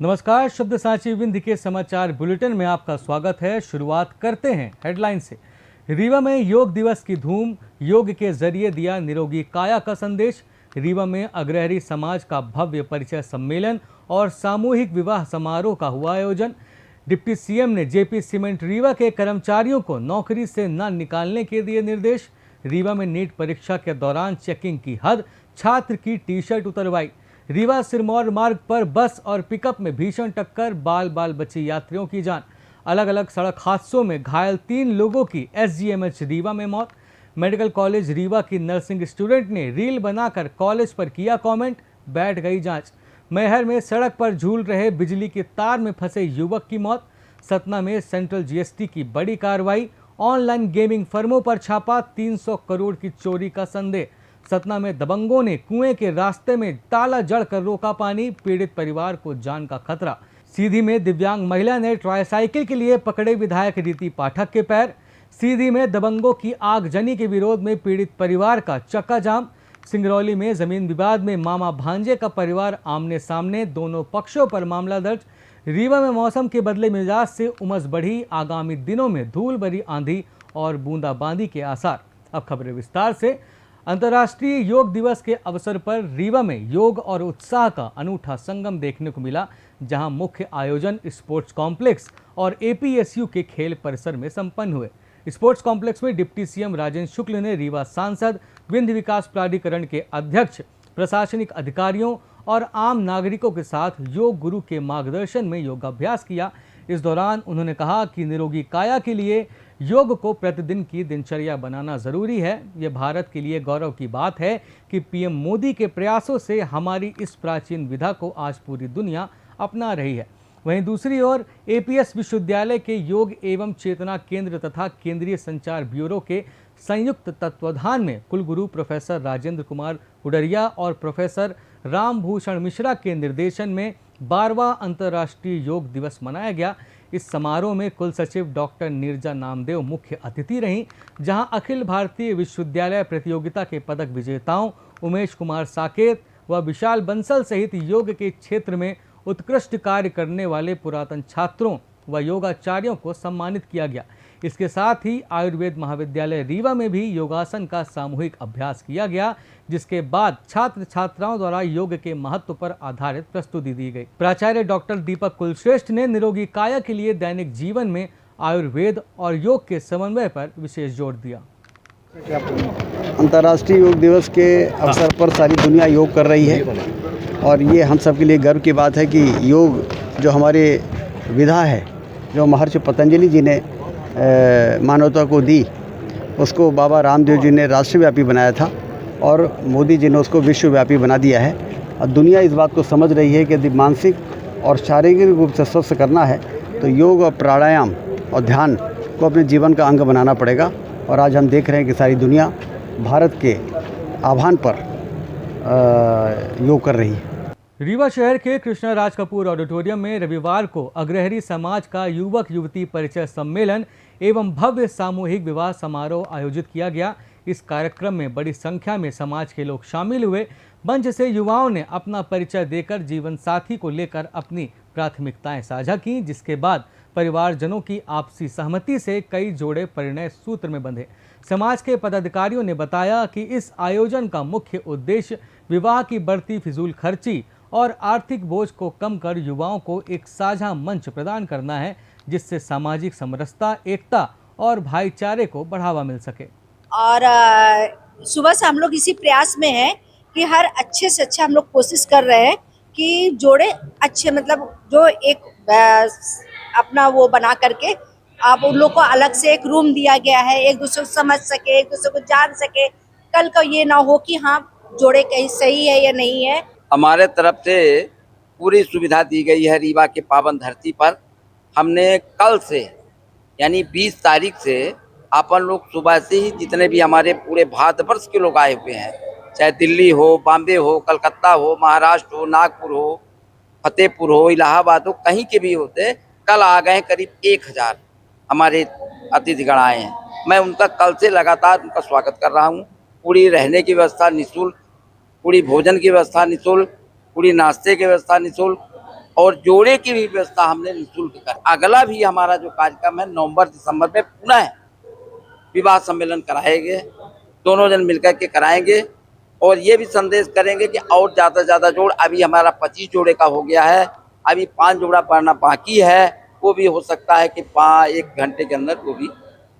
नमस्कार, शब्द साची विंध्य के समाचार बुलेटिन में आपका स्वागत है। शुरुआत करते हैं हेडलाइन से। रीवा में योग दिवस की धूम, योग के जरिए दिया निरोगी काया का संदेश। रीवा में अग्रहरी समाज का भव्य परिचय सम्मेलन और सामूहिक विवाह समारोह का हुआ आयोजन। डिप्टी सीएम ने जेपी सीमेंट रीवा के कर्मचारियों को नौकरी से न निकालने के दिए निर्देश। रीवा में नीट परीक्षा के दौरान चेकिंग की हद, छात्र की टी शर्ट उतरवाई। रीवा सिरमौर मार्ग पर बस और पिकअप में भीषण टक्कर, बाल बाल बची यात्रियों की जान। अलग अलग सड़क हादसों में घायल 3 लोगों की एसजीएमएच रीवा में मौत। मेडिकल कॉलेज रीवा की नर्सिंग स्टूडेंट ने रील बनाकर कॉलेज पर किया कमेंट, बैठ गई जांच। मैहर में सड़क पर झूल रहे बिजली की तार में फंसे युवक की मौत। सतना में सेंट्रल जीएसटी की बड़ी कार्रवाई, ऑनलाइन गेमिंग फर्मों पर छापा, 300 करोड़ की चोरी का संदेह। सतना में दबंगों ने कुएं के रास्ते में ताला जड़कर रोका पानी, पीड़ित परिवार को जान का खतरा। सीधी में दिव्यांग महिला ने ट्राईसाइकिल के लिए पकड़े विधायक रीति पाठक के पैर। सीधी में दबंगों की आगजनी के विरोध में पीड़ित परिवार का चक्का जाम। सिंगरौली में जमीन विवाद में मामा भांजे का परिवार आमने सामने, दोनों पक्षों पर मामला दर्ज। रीवा में मौसम के बदले मिजाज से उमस बढ़ी, आगामी दिनों में धूल भरी आंधी और बूंदाबांदी के आसार। अब खबरें विस्तार से। अंतर्राष्ट्रीय योग दिवस के अवसर पर रीवा में योग और उत्साह का अनूठा संगम देखने को मिला, जहां मुख्य आयोजन स्पोर्ट्स कॉम्प्लेक्स और एपीएसयू के खेल परिसर में संपन्न हुए। स्पोर्ट्स कॉम्प्लेक्स में डिप्टी सीएम राजेंद्र शुक्ल ने रीवा सांसद, विंध्य विकास प्राधिकरण के अध्यक्ष, प्रशासनिक अधिकारियों और आम नागरिकों के साथ योग गुरु के मार्गदर्शन में योगाभ्यास किया। इस दौरान उन्होंने कहा कि निरोगी काया के लिए योग को प्रतिदिन की दिनचर्या बनाना जरूरी है। यह भारत के लिए गौरव की बात है कि पीएम मोदी के प्रयासों से हमारी इस प्राचीन विधा को आज पूरी दुनिया अपना रही है। वहीं दूसरी ओर एपीएस विश्वविद्यालय के योग एवं चेतना केंद्र तथा केंद्रीय संचार ब्यूरो के संयुक्त तत्वाधान में कुलगुरु प्रोफेसर राजेंद्र कुमार उडरिया और प्रोफेसर रामभूषण मिश्रा के निर्देशन में 12वां अंतर्राष्ट्रीय योग दिवस मनाया गया। इस समारोह में कुल सचिव डॉक्टर नीरजा नामदेव मुख्य अतिथि रहीं, जहां अखिल भारतीय विश्वविद्यालय प्रतियोगिता के पदक विजेताओं उमेश कुमार साकेत व विशाल बंसल सहित योग के क्षेत्र में उत्कृष्ट कार्य करने वाले पुरातन छात्रों व योगाचार्यों को सम्मानित किया गया। इसके साथ ही आयुर्वेद महाविद्यालय रीवा में भी योगासन का सामूहिक अभ्यास किया गया, जिसके बाद छात्र छात्राओं द्वारा योग के महत्व पर आधारित प्रस्तुति दी गई। प्राचार्य डॉक्टर दीपक कुलश्रेष्ठ ने निरोगी काया के लिए दैनिक जीवन में आयुर्वेद और योग के समन्वय पर विशेष जोर दिया। अंतर्राष्ट्रीय योग दिवस के अवसर पर सारी दुनिया योग कर रही है और ये हम सब के लिए गर्व की बात है कि योग जो हमारे विधा है, जो महर्षि पतंजलि जी ने मानवता को दी, उसको बाबा रामदेव जी ने राष्ट्रव्यापी बनाया था और मोदी जी ने उसको विश्वव्यापी बना दिया है। और दुनिया इस बात को समझ रही है कि यदि मानसिक और शारीरिक रूप से स्वस्थ करना है तो योग और प्राणायाम और ध्यान को अपने जीवन का अंग बनाना पड़ेगा। और आज हम देख रहे हैं कि सारी दुनिया भारत के आह्वान पर योग कर रही है। रीवा शहर के कृष्णा राज कपूर ऑडिटोरियम में रविवार को अग्रहरी समाज का युवक युवती परिचय सम्मेलन एवं भव्य सामूहिक विवाह समारोह आयोजित किया गया। इस कार्यक्रम में बड़ी संख्या में समाज के लोग शामिल हुए। मंच से युवाओं ने अपना परिचय देकर जीवन साथी को लेकर अपनी प्राथमिकताएं साझा की, जिसके बाद परिवारजनों की आपसी सहमति से कई जोड़े परिणय सूत्र में बंधे। समाज के पदाधिकारियों ने बताया कि इस आयोजन का मुख्य उद्देश्य विवाह की बढ़ती फिजूल खर्ची और आर्थिक बोझ को कम कर युवाओं को एक साझा मंच प्रदान करना है, जिससे सामाजिक समरसता, एकता और भाईचारे को बढ़ावा मिल सके। और सुबह से हम लोग इसी प्रयास में हैं कि हर अच्छे से अच्छा हम लोग कोशिश कर रहे हैं कि जोड़े अच्छे, मतलब जो एक अपना वो बना करके आप उन लोग को अलग से एक रूम दिया गया है, एक दूसरे को समझ सके, एक दूसरे को जान सके। कल का ये ना हो कि हाँ जोड़े कहीं सही है या नहीं है। हमारे तरफ से पूरी सुविधा दी गई है। रीवा के पावन धरती पर हमने कल से यानी 20 तारीख से अपन लोग सुबह से ही जितने भी हमारे पूरे भारतवर्ष के लोग आए हुए हैं, चाहे दिल्ली हो, बॉम्बे हो, कलकत्ता हो, महाराष्ट्र हो, नागपुर हो, फतेहपुर हो, इलाहाबाद हो, कहीं के भी होते, कल आ गए करीब 1000 हमारे अतिथिगण आए हैं। मैं उनका कल से लगातार उनका स्वागत कर रहा हूँ। पूरी रहने की व्यवस्था निःशुल्क, पूरी भोजन की व्यवस्था निःशुल्क, पूरी नाश्ते की व्यवस्था निःशुल्क और जोड़े की भी व्यवस्था हमने निःशुल्क कर। अगला भी हमारा जो कार्यक्रम है नवंबर दिसंबर में पुनः विवाह सम्मेलन कराएंगे, दोनों जन मिलकर के कराएंगे और ये भी संदेश करेंगे कि और ज़्यादा से ज़्यादा जोड़, अभी हमारा 25 जोड़े का हो गया है, अभी 5 जोड़ा पड़ना बाकी है, वो भी हो सकता है कि 1 घंटे के अंदर वो भी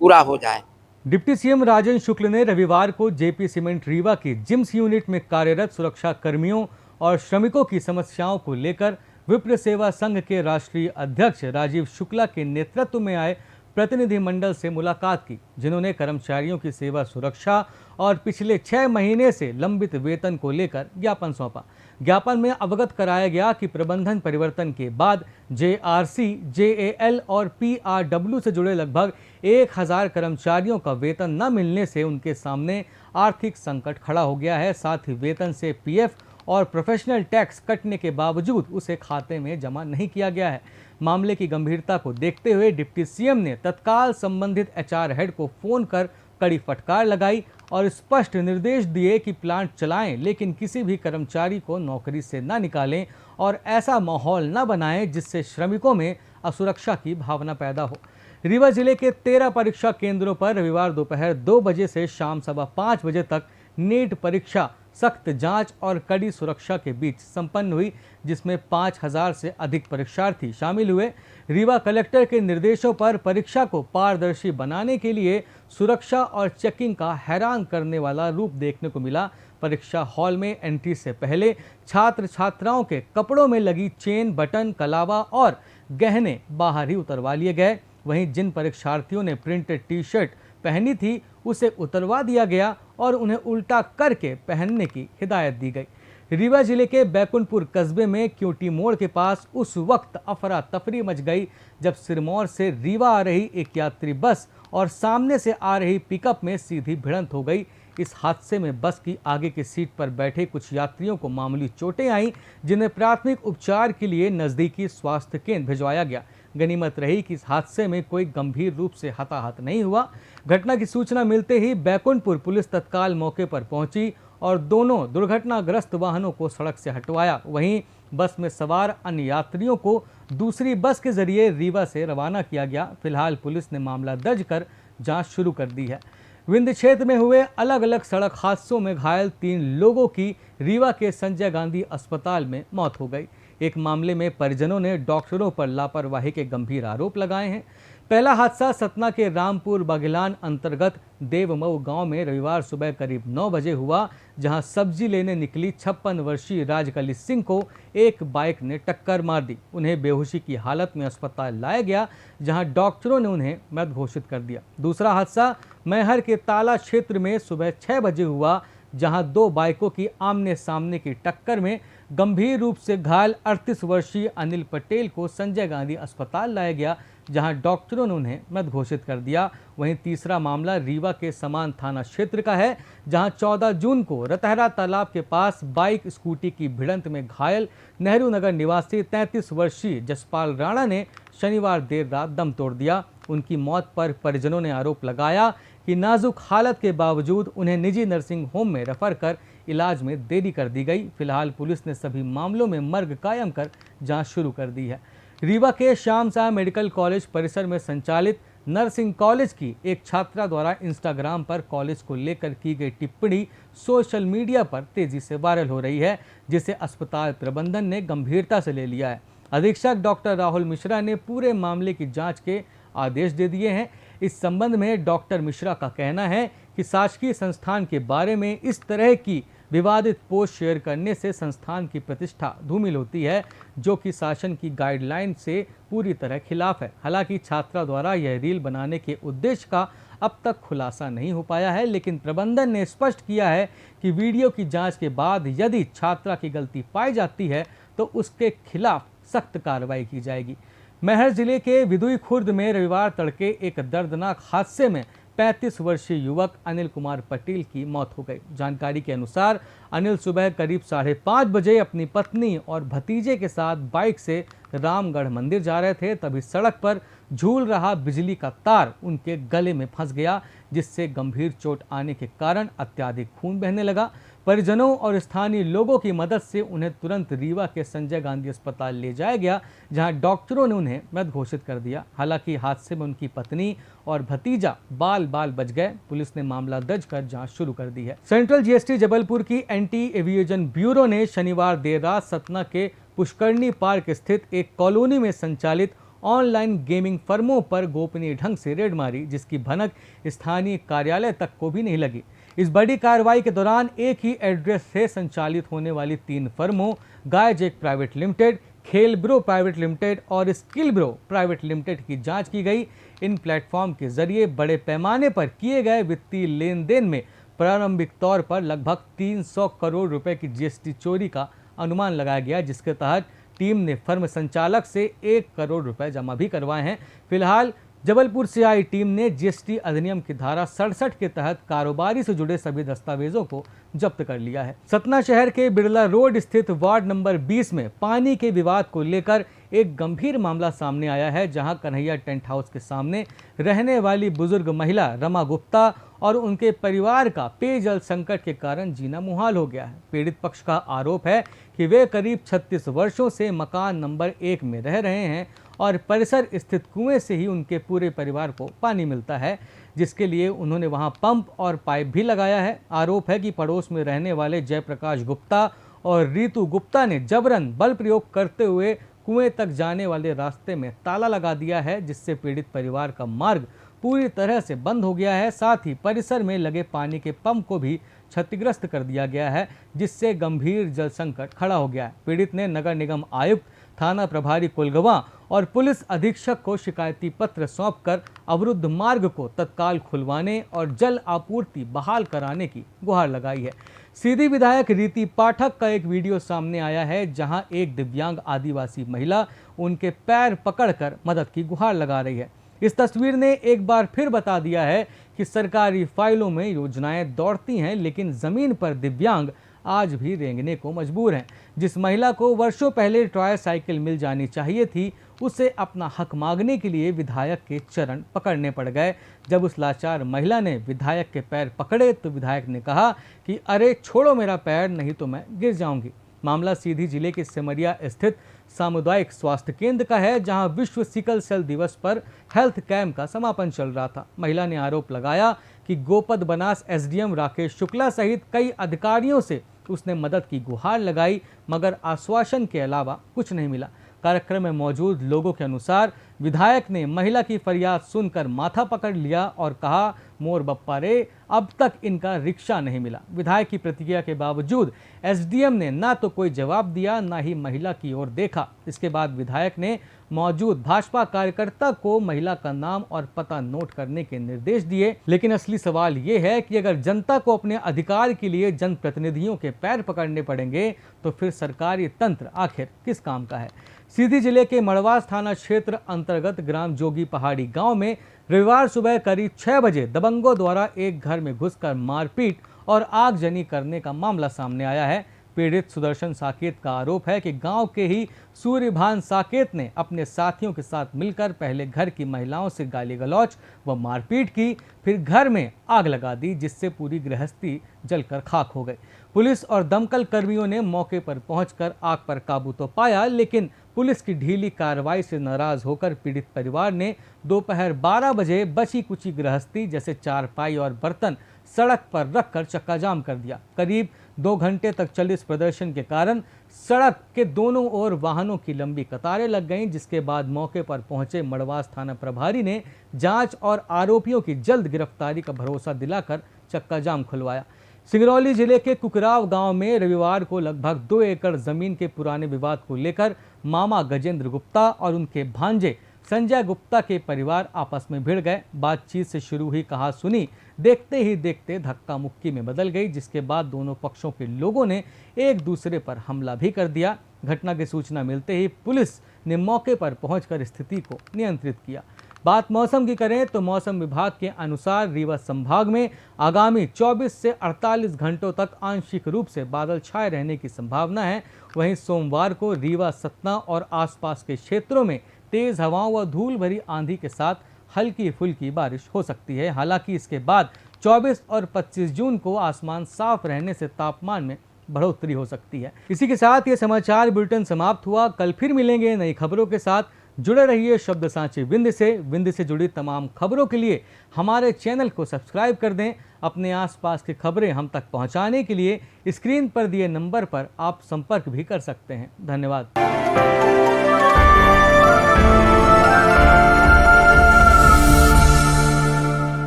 पूरा हो जाए। डिप्टी सीएम राजेंद्र शुक्ल ने रविवार को जेपी सीमेंट रीवा की जिम्स यूनिट में कार्यरत सुरक्षा कर्मियों और श्रमिकों की समस्याओं को लेकर विप्र सेवा संघ के राष्ट्रीय अध्यक्ष राजीव शुक्ला के नेतृत्व में आए प्रतिनिधिमंडल से मुलाकात की, जिन्होंने कर्मचारियों की सेवा सुरक्षा और पिछले 6 महीने से लंबित वेतन को लेकर ज्ञापन सौंपा। ज्ञापन में अवगत कराया गया कि प्रबंधन परिवर्तन के बाद जेआरसी, जेएएल और पीआरडब्ल्यू से जुड़े लगभग 1000 कर्मचारियों का वेतन न मिलने से उनके सामने आर्थिक संकट खड़ा हो गया है। साथ ही वेतन से पीएफ और प्रोफेशनल टैक्स कटने के बावजूद उसे खाते में जमा नहीं किया गया है। मामले की गंभीरता को देखते हुए डिप्टी सीएम ने तत्काल संबंधित एचआर हेड को फोन कर कड़ी फटकार लगाई और स्पष्ट निर्देश दिए कि प्लांट चलाएं, लेकिन किसी भी कर्मचारी को नौकरी से न निकालें और ऐसा माहौल न बनाएं जिससे श्रमिकों में असुरक्षा की भावना पैदा हो। रीवा जिले के 13 परीक्षा केंद्रों पर रविवार दोपहर 2 बजे से शाम 5:15 बजे तक नीट परीक्षा सख्त जांच और कड़ी सुरक्षा के बीच संपन्न हुई, जिसमें 5000 से अधिक परीक्षार्थी शामिल हुए। रीवा कलेक्टर के निर्देशों पर परीक्षा को पारदर्शी बनाने के लिए सुरक्षा और चेकिंग का हैरान करने वाला रूप देखने को मिला। परीक्षा हॉल में एंट्री से पहले छात्र छात्राओं के कपड़ों में लगी चेन, बटन, कलावा और गहने बाहर ही उतरवा लिए गए। वहीं जिन परीक्षार्थियों ने प्रिंटेड टी शर्ट पहनी थी उसे उतरवा दिया गया और उन्हें उल्टा करके पहनने की हिदायत दी गई। रीवा जिले के बैकुंठपुर कस्बे में क्यूटी मोड़ के पास उस वक्त अफरा तफरी मच गई जब सिरमौर से रीवा आ रही एक यात्री बस और सामने से आ रही पिकअप में सीधी भिड़ंत हो गई। इस हादसे में बस की आगे की सीट पर बैठे कुछ यात्रियों को मामूली चोटें आईं, जिन्हें प्राथमिक उपचार के लिए नजदीकी स्वास्थ्य केंद्र भिजवाया गया। गनीमत रही कि इस हादसे में कोई गंभीर रूप से हताहत नहीं हुआ। घटना की सूचना मिलते ही बैकुंठपुर पुलिस तत्काल मौके पर पहुंची और दोनों दुर्घटनाग्रस्त वाहनों को सड़क से हटवाया। वहीं बस में सवार अन्य यात्रियों को दूसरी बस के जरिए रीवा से रवाना किया गया। फिलहाल पुलिस ने मामला दर्ज कर जांच शुरू कर दी है। विंध्य क्षेत्र में हुए अलग अलग सड़क हादसों में घायल 3 लोगों की रीवा के संजय गांधी अस्पताल में मौत हो गई। एक मामले में परिजनों ने डॉक्टरों पर लापरवाही के गंभीर आरोप लगाए हैं। पहला हादसा सतना के रामपुर बागिलान अंतर्गत देवमऊ गांव में रविवार सुबह करीब 9 बजे हुआ, जहां सब्जी लेने निकली 56 वर्षीय राजकली सिंह को एक बाइक ने टक्कर मार दी। उन्हें बेहोशी की हालत में अस्पताल लाया गया, जहां डॉक्टरों ने उन्हें मृत घोषित कर दिया। दूसरा हादसा मैहर के ताला क्षेत्र में सुबह 6 बजे हुआ, जहां 2 बाइकों की आमने सामने की टक्कर में गंभीर रूप से घायल 38 वर्षीय अनिल पटेल को संजय गांधी अस्पताल लाया गया, जहां डॉक्टरों ने उन्हें मृत घोषित कर दिया। वहीं तीसरा मामला रीवा के समान थाना क्षेत्र का है, जहां 14 जून को रतहरा तालाब के पास बाइक स्कूटी की भिड़ंत में घायल नेहरू नगर निवासी 33 वर्षीय जसपाल राणा ने शनिवार देर रात दम तोड़ दिया। उनकी मौत पर परिजनों ने आरोप लगाया कि नाजुक हालत के बावजूद उन्हें निजी नर्सिंग होम में रेफर कर इलाज में देरी कर दी गई। फिलहाल पुलिस ने सभी मामलों में मर्ग कायम कर जांच शुरू कर दी है। रीवा के श्याम शाह मेडिकल कॉलेज परिसर में संचालित नर्सिंग कॉलेज की एक छात्रा द्वारा इंस्टाग्राम पर कॉलेज को लेकर की गई टिप्पणी सोशल मीडिया पर तेजी से वायरल हो रही है, जिसे अस्पताल प्रबंधन ने गंभीरता से ले लिया है। अधीक्षक डॉक्टर राहुल मिश्रा ने पूरे मामले की जांच के आदेश दे दिए हैं। इस संबंध में डॉक्टर मिश्रा का कहना है कि शासकीय संस्थान के बारे में इस तरह की विवादित पोस्ट शेयर करने से संस्थान की प्रतिष्ठा धूमिल होती है, जो कि शासन की गाइडलाइन से पूरी तरह खिलाफ है। हालांकि छात्रा द्वारा यह रील बनाने के उद्देश्य का अब तक खुलासा नहीं हो पाया है, लेकिन प्रबंधन ने स्पष्ट किया है कि वीडियो की जांच के बाद यदि छात्रा की गलती पाई जाती है तो उसके खिलाफ सख्त कार्रवाई की जाएगी। मैहर जिले के विदुई खुर्द में रविवार तड़के एक दर्दनाक हादसे में 35 वर्षीय युवक अनिल कुमार पटेल की मौत हो गई। जानकारी के अनुसार अनिल सुबह करीब 5:30 बजे अपनी पत्नी और भतीजे के साथ बाइक से रामगढ़ मंदिर जा रहे थे, तभी सड़क पर झूल रहा बिजली का तार उनके गले में फंस गया, जिससे गंभीर चोट आने के कारण अत्यधिक खून बहने लगा। परिजनों और स्थानीय लोगों की मदद से उन्हें तुरंत रीवा के संजय गांधी अस्पताल ले जाया गया, जहां डॉक्टरों ने उन्हें मृत घोषित कर दिया। हालांकि हादसे में उनकी पत्नी और भतीजा बाल बाल बच गए। पुलिस ने मामला दर्ज कर जांच शुरू कर दी है। सेंट्रल जीएसटी जबलपुर की एंटी एविएशन ब्यूरो ने शनिवार देर रात सतना के पुष्करणी पार्क स्थित एक कॉलोनी में संचालित ऑनलाइन गेमिंग फर्मों पर गोपनीय ढंग से रेड मारी, जिसकी भनक स्थानीय कार्यालय तक को भी नहीं लगी। इस बड़ी कार्रवाई के दौरान एक ही एड्रेस से संचालित होने वाली 3 फर्मों गायजेक प्राइवेट लिमिटेड, खेल ब्रो प्राइवेट लिमिटेड और स्किल ब्रो प्राइवेट लिमिटेड की जांच की गई। इन प्लेटफॉर्म के जरिए बड़े पैमाने पर किए गए वित्तीय लेन देन में प्रारंभिक तौर पर लगभग 300 करोड़ रुपए की जीएसटी चोरी का अनुमान लगाया गया, जिसके तहत टीम ने फर्म संचालक से 1 करोड़ रुपए जमा भी करवाए हैं। फिलहाल जबलपुर से आई टीम ने जीएसटी अधिनियम की धारा 67 के तहत कारोबारी से जुड़े सभी दस्तावेजों को जब्त कर लिया है। सतना शहर के बिरला रोड स्थित वार्ड नंबर 20 में पानी के विवाद को लेकर एक गंभीर मामला सामने आया है, जहां कन्हैया टेंट हाउस के सामने रहने वाली बुजुर्ग महिला रमा गुप्ता और उनके परिवार का पेयजल संकट के कारण जीना मुहाल हो गया है। पीड़ित पक्ष का आरोप है कि वे करीब 36 वर्षों से मकान नंबर 1 में रह रहे हैं और परिसर स्थित कुएं से ही उनके पूरे परिवार को पानी मिलता है, जिसके लिए उन्होंने वहां पंप और पाइप भी लगाया है। आरोप है कि पड़ोस में रहने वाले जयप्रकाश गुप्ता और रीतू गुप्ता ने जबरन बल प्रयोग करते हुए कुएं तक जाने वाले रास्ते में ताला लगा दिया है, जिससे पीड़ित परिवार का मार्ग पूरी तरह से बंद हो गया है। साथ ही परिसर में लगे पानी के पंप को भी क्षतिग्रस्त कर दिया गया है, जिससे गंभीर जल संकट खड़ा हो गया है। पीड़ित ने नगर निगम आयुक्त, थाना प्रभारी कुलगवा और पुलिस अधीक्षक को शिकायती पत्र सौंपकर अवरुद्ध मार्ग को तत्काल खुलवाने और जल आपूर्ति बहाल कराने की गुहार लगाई है। सीधी विधायक रीति पाठक का एक वीडियो सामने आया है, जहां एक दिव्यांग आदिवासी महिला उनके पैर पकड़कर मदद की गुहार लगा रही है। इस तस्वीर ने एक बार फिर बता दिया है कि सरकारी फाइलों में योजनाएं दौड़ती हैं, लेकिन जमीन पर दिव्यांग आज भी रेंगने को मजबूर हैं। जिस महिला को वर्षों पहले ट्राई साइकिल मिल जानी चाहिए थी, उसे अपना हक मांगने के लिए विधायक के चरण पकड़ने पड़ गए। जब उस लाचार महिला ने विधायक के पैर पकड़े तो विधायक ने कहा कि अरे छोड़ो मेरा पैर, नहीं तो मैं गिर जाऊंगी। मामला सीधी जिले के सिमरिया स्थित सामुदायिक स्वास्थ्य केंद्र का है, जहां विश्व सिकल सेल दिवस पर हेल्थ कैंप का समापन चल रहा था। महिला ने आरोप लगाया कि गोपद बनास एसडीएम राकेश शुक्ला सहित कई अधिकारियों से उसने मदद की गुहार लगाई, मगर आश्वासन के अलावा कुछ नहीं मिला। कार्यक्रम में मौजूद लोगों के अनुसार विधायक ने महिला की फरियाद सुनकर माथा पकड़ लिया और कहा, मोर बप्पा रे, अब तक इनका रिक्शा नहीं मिला। विधायक की प्रतिक्रिया के बावजूद एसडीएम ने ना तो कोई जवाब दिया, ना ही महिला की ओर देखा। इसके बाद विधायक ने मौजूद भाजपा कार्यकर्ता को महिला का नाम और पता नोट करने के निर्देश दिए। लेकिन असली सवाल ये है कि अगर जनता को अपने अधिकार के लिए जनप्रतिनिधियों के पैर पकड़ने पड़ेंगे, तो फिर सरकारी तंत्र आखिर किस काम का है। सीधी जिले के मड़वास थाना क्षेत्र अंतर्गत ग्राम जोगी पहाड़ी गांव में रविवार सुबह करीब 6 बजे दबंगों द्वारा एक घर में घुसकर मारपीट और आगजनी करने का मामला सामने आया है। पीड़ित सुदर्शन साकेत का आरोप है कि गांव के ही सूर्यभान साकेत ने अपने साथियों के साथ मिलकर पहले घर की महिलाओं से गाली गलौच व मारपीट की, फिर घर में आग लगा दी, जिससे पूरी गृहस्थी जलकर खाक हो गई। पुलिस और दमकल कर्मियों ने मौके पर पहुंचकर आग पर काबू तो पाया, लेकिन पुलिस की ढीली कार्रवाई से नाराज होकर पीड़ित परिवार ने दोपहर 12 बजे बची कुची गृहस्थी जैसे चारपाई और बर्तन सड़क पर रखकर चक्का जाम कर दिया। करीब 2 घंटे तक चले इस प्रदर्शन के कारण सड़क के दोनों ओर वाहनों की लंबी कतारें लग गईं, जिसके बाद मौके पर पहुंचे मड़वास थाना प्रभारी ने जांच और आरोपियों की जल्द गिरफ्तारी का भरोसा दिलाकर चक्का जाम खुलवाया। सिंगरौली जिले के कुकराव गांव में रविवार को लगभग 2 एकड़ जमीन के पुराने विवाद को लेकर मामा गजेंद्र गुप्ता और उनके भांजे संजय गुप्ता के परिवार आपस में भिड़ गए। बातचीत से शुरू हुई कहा सुनी देखते ही देखते धक्का मुक्की में बदल गई, जिसके बाद दोनों पक्षों के लोगों ने एक दूसरे पर हमला भी कर दिया। घटना की सूचना मिलते ही पुलिस ने मौके पर पहुंचकर स्थिति को नियंत्रित किया। बात मौसम की करें तो मौसम विभाग के अनुसार रीवा संभाग में आगामी 24 से 48 घंटों तक आंशिक रूप से बादल छाए रहने की संभावना है। वहीं सोमवार को रीवा, सतना और आसपास के क्षेत्रों में तेज हवाओं व धूल भरी आंधी के साथ हल्की फुल्की बारिश हो सकती है। हालांकि इसके बाद 24 और 25 जून को आसमान साफ रहने से तापमान में बढ़ोतरी हो सकती है। इसी के साथ ये समाचार बुलेटिन समाप्त हुआ। कल फिर मिलेंगे नई खबरों के साथ। जुड़े रहिए शब्द सांची विंध्य से जुड़ी तमाम खबरों के लिए हमारे चैनल को सब्सक्राइब कर दें। अपने आसपास की खबरें हम तक पहुंचाने के लिए स्क्रीन पर दिए नंबर पर आप संपर्क भी कर सकते हैं। धन्यवाद।